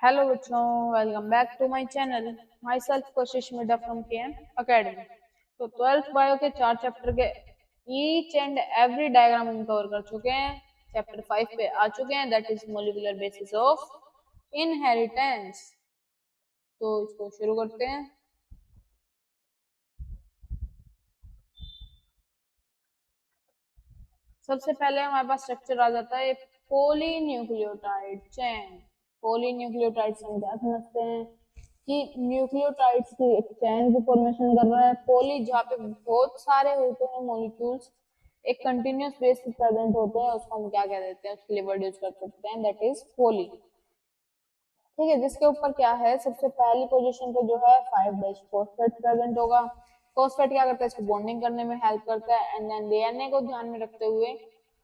Hello बच्चों, welcome back to my channel. Myself कोशिश मिडा फ्रॉम केएम अकेडमी। तो 12th बायो के 4 चैप्टर के ईच एंड एवरी डायग्राम हम कवर कर चुके हैं। चैप्टर 5 पे आ चुके हैं, that is molecular basis of inheritance. तो इसको शुरू करते हैं। सबसे पहले हमारे पास स्ट्रक्चर आ जाता है पॉलीन्यूक्लियोटाइड चेन। पॉलीन्यूक्लियोटाइड से हम क्या समझते हैं कि न्यूक्लियोटाइड्स की एक चेन की फॉर्मेशन कर रहा है। पॉली जहाँ पे बहुत सारे होते हैं मॉलिक्यूल्स एक कंटिन्यूअस बेस पे प्रेजेंट होते हैं, उसको हम क्या कह देते हैं, उसके लिए वर्ड यूज कर सकते हैं, दैट इज पॉली। ठीक है, जिसके ऊपर क्या है, सबसे पहली पोजीशन पे जो है 5' फॉस्फेट प्रेजेंट होगा। फॉस्फेट क्या करता है, इसको बॉन्डिंग करने में हेल्प करता है। एंड देन डीएनए को ध्यान में रखते हुए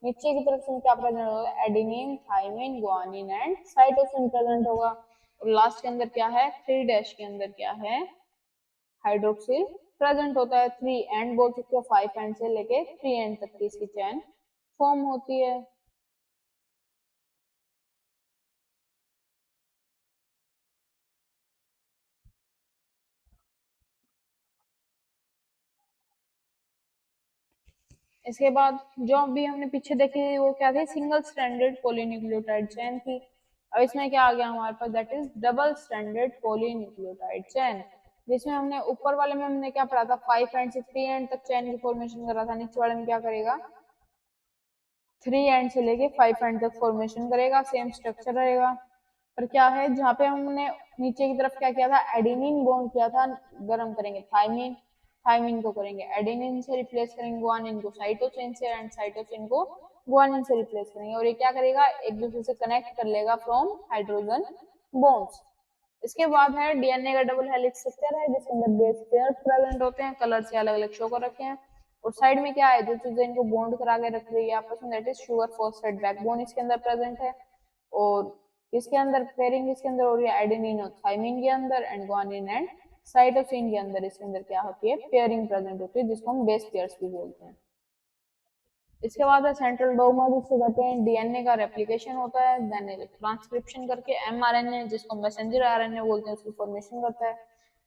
नीचे की तरफ से क्या प्रेजेंट होगा, adenine, thymine, guanine and cytosine present होगा। और लास्ट के अंदर क्या है, 3' के अंदर क्या है, हाइड्रोक्सिल प्रेजेंट होता है। 3 एंड बोल सकते हो, 5 एंड से लेके 3 एंड तक की इसकी चेन फॉर्म होती है। इसके बाद जो अभी हमने पीछे देखी वो क्या थी, सिंगल स्ट्रैंडेड पॉलीन्यूक्लियोटाइड चेन थी। अब इसमें क्या आ गया हमारे पास, that is double stranded polynucleotide chain, जिसमें हमने ऊपर वाले में हमने क्या पढ़ा था, 5 एंड से 3 एंड तक चेन की फॉर्मेशन कर रहा था। नीचे वाले में क्या करेगा, 3 एंड से लेके 5 एंड तक फॉर्मेशन करेगा, सेम स्ट्रक्चर रहेगा। पर क्या है, जहाँ पे हमने नीचे की तरफ क्या किया था, एडेनिन बॉन्ड किया था, गर्म करेंगे थाइमिन, थाइमिन को करेंगे एडेनिन से रिप्लेस करेंगे, गुआनिन को साइटोसिन से, एंड साइटोसिन को गुआनिन से रिप्लेस करेंगे। और ये क्या करेगा, एक दूसरे से कनेक्ट कर लेगा फ्रॉम हाइड्रोजन बॉन्ड्स। इसके बाद है डीएनए का डबल हेलिक्स स्ट्रक्चर है, जिसके अंदर बेस पेयर्स प्रेजेंट होते हैं, कलर से अलग अलग शो कर रखे हैं। और साइड में क्या है, जो चीजें इनको बॉन्ड करा के रख रही है आपस में, that is sugar phosphate backbone इसके अंदर प्रेजेंट है। और इसके अंदर पेयरिंग इसके अंदर हो रही है एडेनिन और थाइमिन के अंदर, एंड गुआनिन एंड साइटोसिन के अंदर, इसके अंदर क्या होती है, पेयरिंग प्रेजेंट होती है, जिसको हम बेस पेयर्स भी बोलते हैं। इसके बाद है सेंट्रल डोगमा, जिसको कहते हैं डीएनए का रेप्लिकेशन होता है, देन ट्रांसक्रिप्शन करके एमआरएनए, जिसको मैसेंजर आरएनए बोलते हैं, उसकी फॉर्मेशन करता है।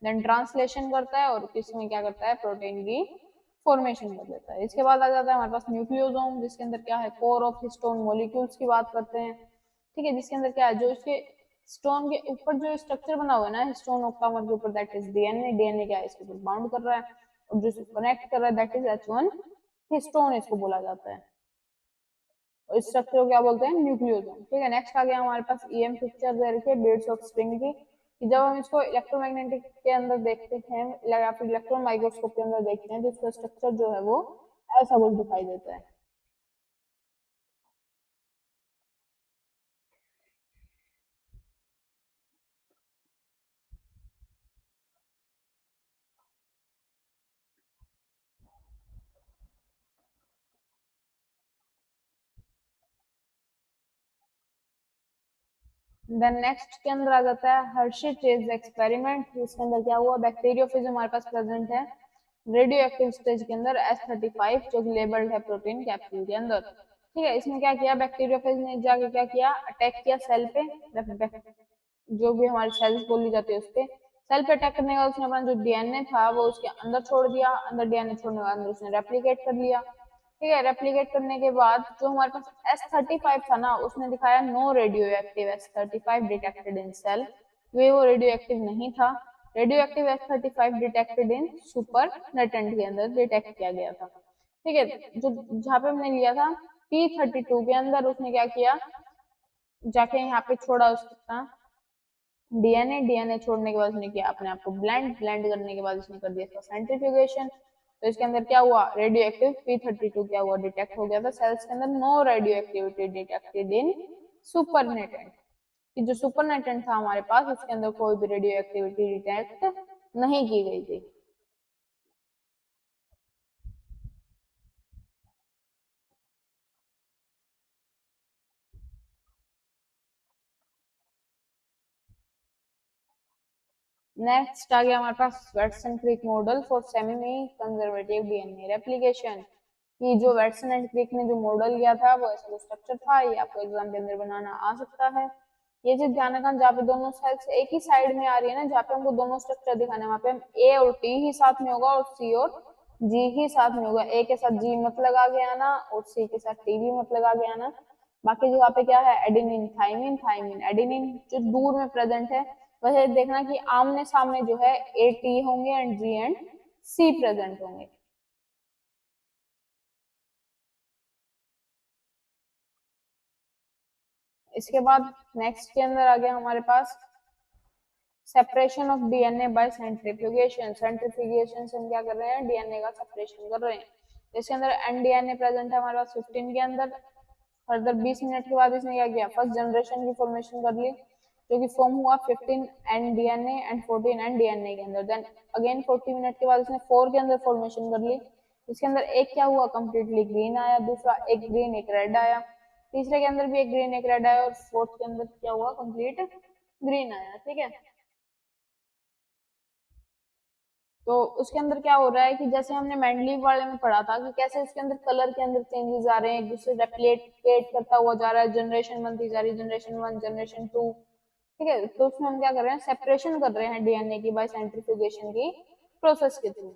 देन ट्रांसलेशन करता है और किसमें क्या करता है, प्रोटीन की फॉर्मेशन कर देता है। इसके बाद आ जाता है हमारे पास न्यूक्लियोसोम, जिसके अंदर क्या है, कोर ऑफ हिस्टोन मॉलिक्यूल्स की बात करते हैं। ठीक है, जिसके अंदर क्या है, जो इसके स्टोन के ऊपर जो स्ट्रक्चर बना हुआ है ना, हिस्टोन ऑक्टामर के ऊपर, दैट इज डीएनए। डीएनए क्या है, इसके ऊपर बाउंड कर रहा है, और जो इसको कनेक्ट कर रहा है, दैट इज H1 हिस्टोन इसको बोला जाता है। और इस स्ट्रक्चर को क्या बोलते हैं, न्यूक्लियोसोम। ठीक है, नेक्स्ट आ गया हमारे पास ईएम पिक्चर दे रखी है बिर्ड्स ऑफ स्प्रिंग की, कि जब हम इसको इलेक्ट्रोमैग्नेटिक के अंदर देखते हैं या फिर इलेक्ट्रॉन माइक्रोस्कोप के अंदर देखते हैं, तो इसका स्ट्रक्चर जो है वो ऐसा कुछ दिखाई देता है। देन नेक्स्ट के अंदर आ जाता है हर्शी चेज एक्सपेरिमेंट, जिसके अंदर क्या हुआ, बैक्टीरियोफेज हमारे पास प्रेजेंट है रेडियो एक्टिव स्टेज के अंदर S35, जो कि लेबल्ड है प्रोटीन कैप्सूल के अंदर। ठीक है, इसमें क्या किया, बैक्टीरियोफेज ने जाके क्या किया, अटैक किया सेल पे, जो भी हमारी सेल्स बोली जाती है उस पे। सेल पे अटैक करने के बाद उसने अपना जो डीएनए था वो उसके अंदर छोड़ दिया, अंदर डीएनए छोड़ने के बाद अंदर उसने रेप्लिकेट कर लिया। ठीक है, रेप्लिकेट करने के बाद जो हमारे पास S35 था ना, उसने दिखाया no radioactive S35 detected in cell, वो रेडियो एक्टिव नहीं था। Radioactive S35 detected in supernatant के अंदर डिटेक्ट किया गया था। ठीक है, जो जहाँ पे हमने लिया था P32 के अंदर, उसने क्या किया, जाके यहाँ पे छोड़ा उसका डीएनए। डीएनए छोड़ने के बाद उसने किया अपने आप को ब्लेंड, ब्लेंड करने के बाद उसने कर दिया इसका सेंट्रीफ्यूगेशन। तो इसके अंदर क्या हुआ, रेडियो एक्टिव P32 क्या हुआ, डिटेक्ट हो गया था सेल्स के अंदर। No radioactivity detected in supernatant, कि जो सुपरनेटेंट था हमारे पास उसके अंदर कोई भी रेडियो एक्टिविटी डिटेक्ट नहीं की गई थी। नेक्स्ट आ गया हमारे पास Watson Crick model for semi conservative DNA replication, कि जो वेटसन एंड क्रिक ने जो मॉडल लिया था वो ऐसा स्ट्रक्चर था, ये आपको एग्जाम के अंदर बनाना आ सकता है। ये चीज ध्यान रखना, जहाँ पे दोनों साइड से एक ही साइड में आ रही है ना, जहाँ पे हमको दोनों स्ट्रक्चर दिखाने हैं, वहाँ पे हम ए और टी ही साथ में होगा और सी और जी ही साथ में होगा। ए के साथ जी मत लगा के आना और सी के साथ टी भी मत लगा के आना। बाकी जगह पे क्या है, एडेनिन थाइमिन, थाइमिन एडेनिन जो दूर में प्रेजेंट है। वैसे देखना कि आमने सामने जो है ए टी होंगे and G and C present होंगे। इसके बाद नेक्स्ट के अंदर आ गया हमारे पास separation of DNA by centrifugation. Centrifugation से हम क्या कर रहे हैं, डीएनए का सेपरेशन कर रहे हैं। इसके अंदर एनडीएनए प्रेजेंट है हमारे पास 15 के अंदर। फर्दर 20 मिनट के बाद इसने क्या किया, फर्स्ट जनरेशन की फॉर्मेशन कर ली, जो कि फॉर्म हुआ 15 एनडीएनए एंड 14 एनडीएनए के अंदर। देन अगेन 40 मिनट के बाद इसने 4 के अंदर फॉर्मेशन कर ली। इसके अंदर एक क्या हुआ, कंप्लीटली ग्रीन आया, दूसरा एक ग्रीन एक रेड आया, तीसरे के अंदर भी एक ग्रीन एक रेड आया, और फोर्थ के अंदर क्या हुआ, कंप्लीट ग्रीन आया। ठीक है, तो उसके अंदर क्या हो रहा है कि जैसे हमने मेंडलीव वाले में पढ़ा था कि कैसे उसके अंदर कलर के अंदर चेंजेस आ रहे हैं, एक दूसरे रेप्लिकेट करता हुआ जा रहा है, जनरेशन बनती जा रही है, जनरेशन 1 जनरेशन 2। ठीक है, तो उसमें हम क्या कर रहे हैं, सेपरेशन कर रहे हैं डीएनए की बाय सेंट्रीफ्यूगेशन की प्रोसेस के थ्रू।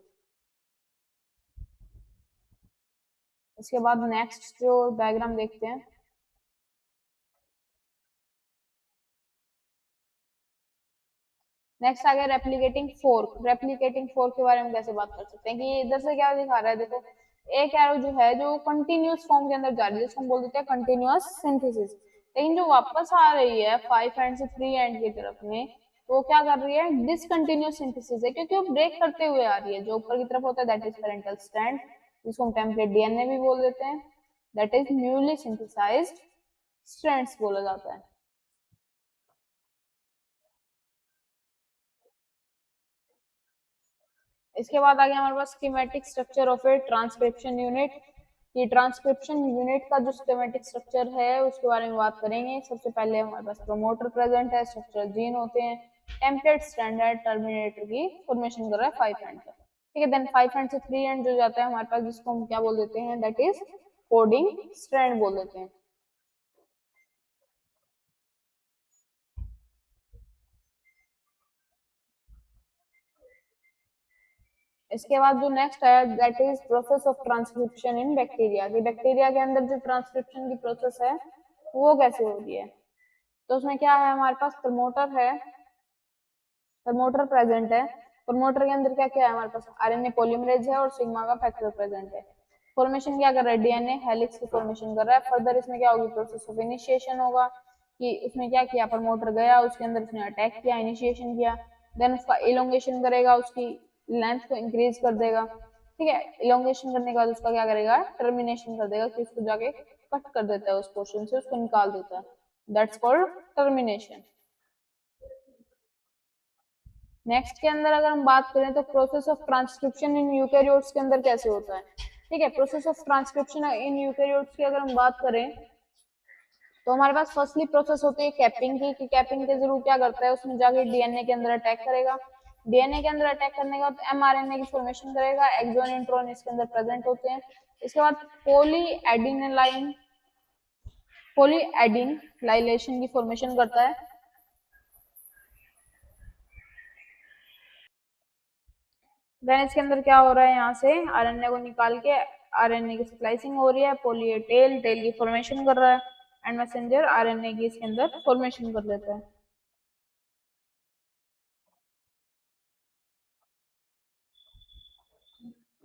इसके बाद नेक्स्ट जो डायग्राम देखते हैं, नेक्स्ट आ गया रेप्लिकेटिंग फोर्क। रेप्लिकेटिंग फोर्क के बारे में कैसे बात कर सकते हैं कि ये इधर से क्या दिखा रहा है, देखो एक एरो जो है जो कंटिन्यूअस फॉर्म के अंदर जा रही है, जिसको हम बोल देते हैं कंटिन्यूअस सिंथेसिस। लेकिन जो वापस आ रही है 5 एंड से 3 एंड की तरफ में, तो वो क्या कर रही है, डिसकंटिन्यूअस सिंथेसिस है, क्योंकि वो ब्रेक करते हुए आ रही है। जो ऊपर की तरफ होता है दैट इज पेरेंटल स्ट्रैंड, जिसको हम टेम्पलेट डीएनए भी बोल देते हैं, that is newly synthesised strands बोला जाता है। इसके बाद आ गया हमारे पास schematic structure of a transcription unit. ये ट्रांसक्रिप्शन यूनिट का जो स्कीमेटिक स्ट्रक्चर है उसके बारे में बात करेंगे। सबसे पहले हमारे पास प्रोमोटर प्रेजेंट है, स्ट्रक्चर जीन होते हैं, टेम्पलेट स्टैंडर्ड टर्मिनेटर की फॉर्मेशन कर रहा है 5 एंड तक। ठीक है, देन 5 एंड से 3 एंड जो जाता है हमारे पास, जिसको हम क्या बोल देते हैं, दैट इज कोडिंग स्ट्रैंड बोल देते हैं। इसके बाद जो नेक्स्ट है that is process of transcription in bacteria. कि बैक्टीरिया के अंदर जो ट्रांसक्रिप्शन की प्रोसेस है वो कैसे हो रही है। तो उसमें क्या है, हमारे पास प्रमोटर है, प्रमोटर प्रेजेंट है। प्रमोटर के अंदर क्या क्या है हमारे पास, आरएनए पॉलीमरेज है और सिग्मा का फैक्टर प्रेजेंट है। फॉर्मेशन क्या कर रहा है, डीएनए हेलिक्स की फॉर्मेशन कर रहा है। फर्दर इसमें क्या होगी, प्रोसेस ऑफ इनिशिएशन होगा, कि उसमें क्या किया, प्रमोटर गया उसके अंदर, उसने अटैक किया, इनिशिएशन किया। देन उसका इलोंगेशन करेगा, उसकी लेंथ को इंक्रीज कर देगा। ठीक है, इलोंगेशन करने के बाद उसका क्या करेगा, टर्मिनेशन कर देगा, कि उसको जाके कट कर देता है, उस पोर्शन से उसको निकाल देता है, दैट्स कॉल्ड टर्मिनेशन। नेक्स्ट के अंदर अगर हम बात करें तो process of transcription in eukaryotes के अंदर कैसे होता है। ठीक है, process of transcription in eukaryotes की अगर हम बात करें तो हमारे पास फर्स्टली प्रोसेस होती है कैपिंग की, कि कैपिंग के जरूर क्या करता है, उसमें जाके डीएनए के अंदर अटैक करेगा। डीएनए के अंदर अटैक करने के बाद एमआरएनए की फॉर्मेशन करेगा, एक्सॉन इंट्रॉन इसके अंदर प्रेजेंट होते हैं। इसके बाद पोली एडिनलाइन, पोली एडिन लाइलेशन की फॉर्मेशन करता है। देन इसके अंदर क्या हो रहा है, यहाँ से आरएनए को निकाल के आरएनए की स्प्लाइसिंग हो रही है, पोली ए टेल, टेल की फॉर्मेशन कर रहा है, एंड मैसेंजर आरएनए की इसके अंदर फॉर्मेशन कर लेता है।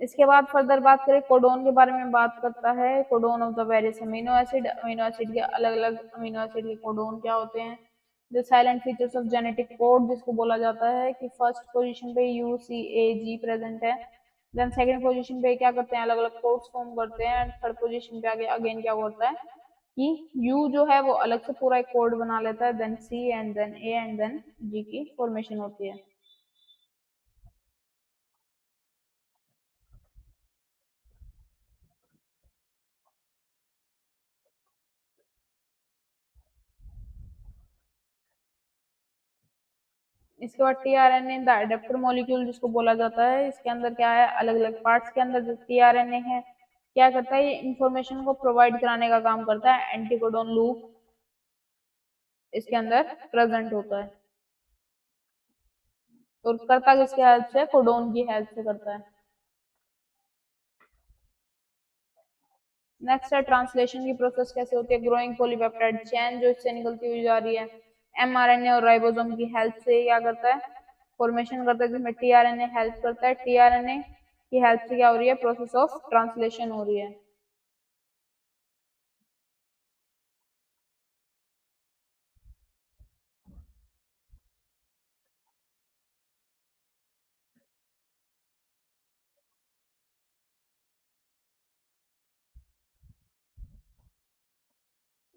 इसके बाद फर्दर बात करें कोडोन के बारे में, बात करता है codon of the various amino acid. Amino acid के अलग अलग अमीनो एसिड के कोडोन क्या होते हैं, जो silent features of genetic code, जिसको बोला जाता है कि फर्स्ट पोजीशन पे U C A G present है। देन सेकंड पोजीशन पे क्या करते हैं, अलग अलग कोड्स फॉर्म करते हैं, एंड थर्ड पोजीशन पे आगे अगेन क्या होता है कि यू जो है वो अलग से पूरा एक कोड बना लेता है, then C and then A and then G की फॉर्मेशन होती है। इसके बाद टीआरएनए द एडेप्टर मॉलिक्यूल, जिसको बोला जाता है, इसके अंदर क्या है, अलग अलग पार्ट्स के अंदर जो टीआरएनए है क्या करता है, ये इंफॉर्मेशन को प्रोवाइड कराने का काम करता है, एंटीकोडोन लूप। इसके अंदर प्रेजेंट होता है। और करता किसके हेल्प से, कोडोन की हेल्प से करता है। नेक्स्ट है ट्रांसलेशन की प्रोसेस कैसे होती है। ग्रोइंग पॉलीपेप्टाइड चेन जो इससे निकलती हुई जा रही है, एमआरएनए और राइबोसोम की हेल्प से क्या करता है, फॉर्मेशन करता है, जिसमें टीआरएनए हेल्प करता है। टीआरएनए की हेल्प से क्या हो रही है, प्रोसेस ऑफ ट्रांसलेशन हो रही है।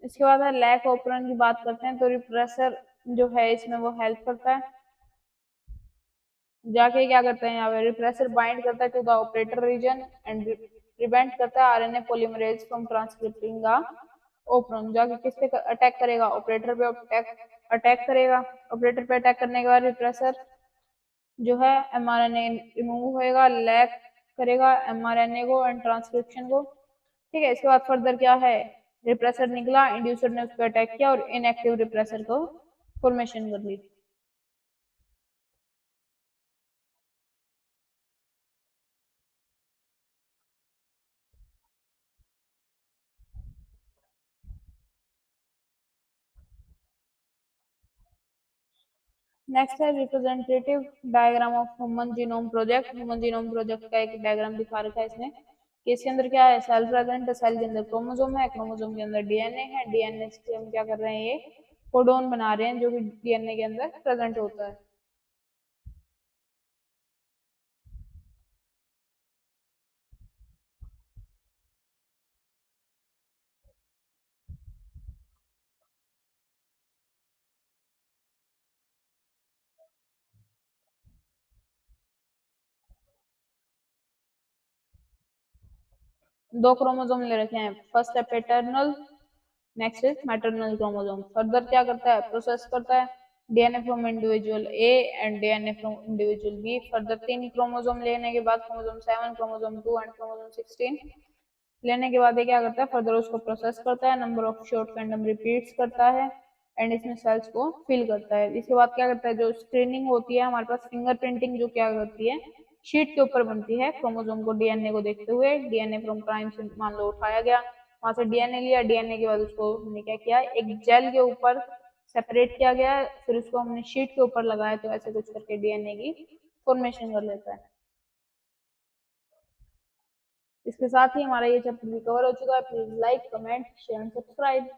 इसके बाद है लैक ऑपरन की बात करते हैं, तो रिप्रेसर जो है इसमें वो हेल्प करता है। जाके क्या करते हैं यहाँ पे, रिप्रेसर बाइंड करता है to the operator region and prevent करता है RNA polymerase from transcripting the operon. जाके किस पे अटैक करेगा, ऑपरेटर पे अटैक करेगा। ऑपरेटर पे अटैक करने के बाद रिप्रेसर जो है एमआरएनए रिमूव होएगा, लैक करेगा एमआरएनए को एंड ट्रांसक्रिप्शन को। ठीक है, इसके बाद फर्दर क्या है, रिप्रेसर निकला, इंड्यूसर ने उस पर अटैक किया और इनएक्टिव रिप्रेसर को फॉर्मेशन कर ली। नेक्स्ट है representative diagram of human genome project. Human genome project का एक डायग्राम दिखा रखा है इसमें कि इसके अंदर क्या है, सेल प्रेजेंट है, सेल के अंदर क्रोमोसोम है, क्रोमोसोम के अंदर डीएनए है, डीएनए से हम क्या कर रहे हैं, ये कोडोन बना रहे हैं जो कि डीएनए के अंदर प्रेजेंट होता है। दो क्रोमोसोम ले रखे हैं, फर्स्ट है paternal, next is maternal chromosome. Further क्या करता है, प्रोसेस करता है DNA from individual A and DNA from individual B. Further तीन क्रोमोसोम लेने के बाद क्रोमोसोम 7, क्रोमोसोम 2 एंड क्रोमोसोम 16 लेने के बाद ये क्या करता है, फर्दर उसको प्रोसेस करता है, number of short random repeats करता है एंड इसमें सेल्स को फिल करता है। इसके बाद क्या करता है, जो स्क्रीनिंग होती है हमारे पास फिंगरप्रिंटिंग जो क्या करती है, शीट के ऊपर बनती है क्रोमोसोम को डीएनए को देखते हुए। डीएनए फ्रॉम प्राइम से मान लो उठाया गया, वहां से डीएनए लिया, डीएनए के बाद उसको हमने क्या किया, एक जेल के ऊपर सेपरेट किया गया, फिर उसको हमने शीट के ऊपर लगाया, तो ऐसे कुछ करके डीएनए की फॉर्मेशन कर लेता है। इसके साथ ही हमारा ये चैप्टर भी कवर हो चुका है। Please like, comment, share and subscribe.